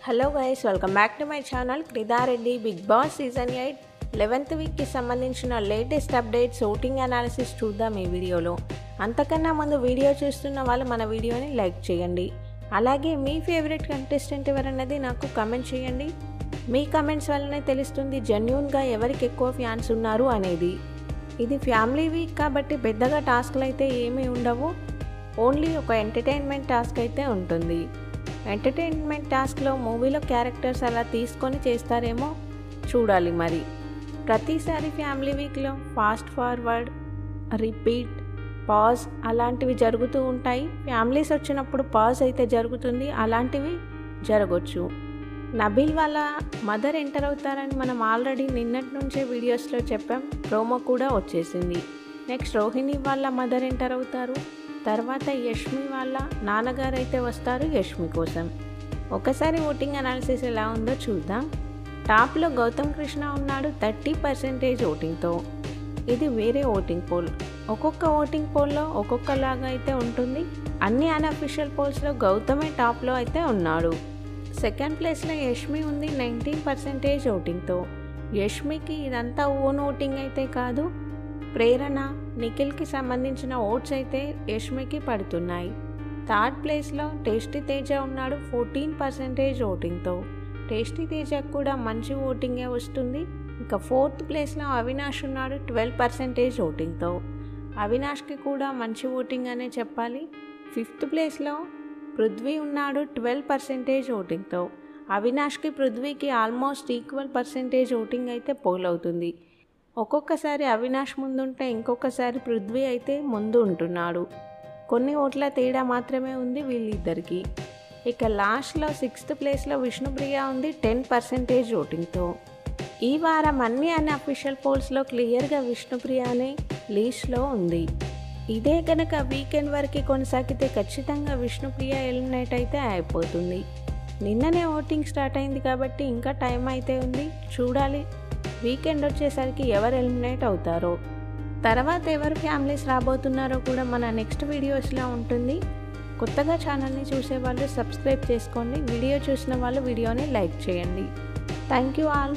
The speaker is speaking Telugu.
Hello guys, welcome back to my channel Kridareddy. Bigg Boss season 8 11th వీక్కి సంబంధించిన లేటెస్ట్ అప్డేట్స్, ఓటింగ్ అనాలిసిస్ చూద్దాం ఈ వీడియోలో. అంతకన్నా ముందు వీడియో చూస్తున్న వాళ్ళు మన వీడియోని లైక్ చేయండి. అలాగే మీ ఫేవరెట్ కంటెస్టెంట్ ఎవరన్నది నాకు కమెంట్ చేయండి. మీ కమెంట్స్ వల్లనే తెలుస్తుంది జెన్యూన్గా ఎవరికి ఎక్కువ ఫ్యాన్స్ ఉన్నారు అనేది. ఇది ఫ్యామిలీ వీక్ కాబట్టి పెద్దగా టాస్క్లు అయితే ఏమీ ఉండవు. ఓన్లీ ఒక ఎంటర్టైన్మెంట్ టాస్క్ అయితే ఉంటుంది. ఎంటర్టైన్మెంట్ టాస్క్లో మూవీలో క్యారెక్టర్స్ అలా తీసుకొని చేస్తారేమో చూడాలి. మరి ప్రతిసారి ఫ్యామిలీ వీక్లో ఫాస్ట్ ఫార్వర్డ్, రిపీట్, పాజ్ అలాంటివి జరుగుతూ ఉంటాయి. ఫ్యామిలీస్ వచ్చినప్పుడు పాజ్ అయితే జరుగుతుంది, అలాంటివి జరగవచ్చు. నబీల్ వాళ్ళ మదర్ ఎంటర్ అవుతారని మనం ఆల్రెడీ నిన్నటి నుంచే వీడియోస్లో చెప్పాం. ప్రోమో కూడా వచ్చేసింది. నెక్స్ట్ రోహిణి వాళ్ళ మదర్ ఎంటర్ అవుతారు. తర్వాత యష్మి వాళ్ళ నాన్నగారు అయితే వస్తారు యష్మి కోసం. ఒకసారి ఓటింగ్ అనాలిసిస్ ఎలా ఉందో చూద్దాం. టాప్లో గౌతమ్ కృష్ణ ఉన్నాడు 30% ఓటింగ్తో. ఇది వేరే ఓటింగ్ పోల్. ఒక్కొక్క ఓటింగ్ పోల్లో ఒక్కొక్కలాగా అయితే ఉంటుంది. అన్ని అన్అఫీషియల్ పోల్స్లో గౌతమే టాప్లో అయితే ఉన్నాడు. సెకండ్ ప్లేస్లో యష్మి ఉంది 19% ఓటింగ్తో. యష్మికి ఇదంతా ఓన్ ఓటింగ్ అయితే కాదు, ప్రేరణ, నిఖిల్కి సంబంధించిన ఓట్స్ అయితే యష్మికి పడుతున్నాయి. థర్డ్ ప్లేస్లో టేస్టీ తేజ ఉన్నాడు 14% ఓటింగ్తో. టేస్టీ తేజకు కూడా మంచి ఓటింగే వస్తుంది. ఇంకా ఫోర్త్ ప్లేస్లో అవినాష్ ఉన్నాడు 12% ఓటింగ్తో. అవినాష్కి కూడా మంచి ఓటింగ్ అనే చెప్పాలి. ఫిఫ్త్ ప్లేస్లో పృథ్వీ ఉన్నాడు 12% ఓటింగ్తో. అవినాష్కి పృథ్వీకి ఆల్మోస్ట్ ఈక్వల్ పర్సెంటేజ్ ఓటింగ్ అయితే పోల్ అవుతుంది. ఒక్కొక్కసారి అవినాష్ ముందుంటే ఇంకొకసారి పృథ్వీ అయితే ముందు ఉంటున్నాడు. కొన్ని ఓట్ల తేడా మాత్రమే ఉంది వీళ్ళిద్దరికి. ఇక లాస్ట్లో 6th ప్లేస్లో విష్ణుప్రియ ఉంది 10% ఓటింగ్తో. ఈ వారం అన్ని అన్అఫీషియల్ పోల్స్లో క్లియర్గా విష్ణుప్రియ అనే లీస్ట్లో ఉంది. ఇదే కనుక వీకెండ్ వరకు కొనసాగితే ఖచ్చితంగా విష్ణుప్రియ ఎలిమినేట్ అయితే అయిపోతుంది. నిన్ననే ఓటింగ్ స్టార్ట్ అయింది కాబట్టి ఇంకా టైం అయితే ఉంది, చూడాలి వీకెండ్ వచ్చేసరికి ఎవరు ఎలిమినేట్ అవుతారో. తర్వాత ఎవరు ఫ్యామిలీస్ రాబోతున్నారో కూడా మన నెక్స్ట్ వీడియోస్లో ఉంటుంది. కొత్తగా ఛానల్ని చూసేవాళ్ళు సబ్స్క్రైబ్ చేసుకోండి. వీడియో చూసిన వాళ్ళు వీడియోని లైక్ చేయండి. Thank you all.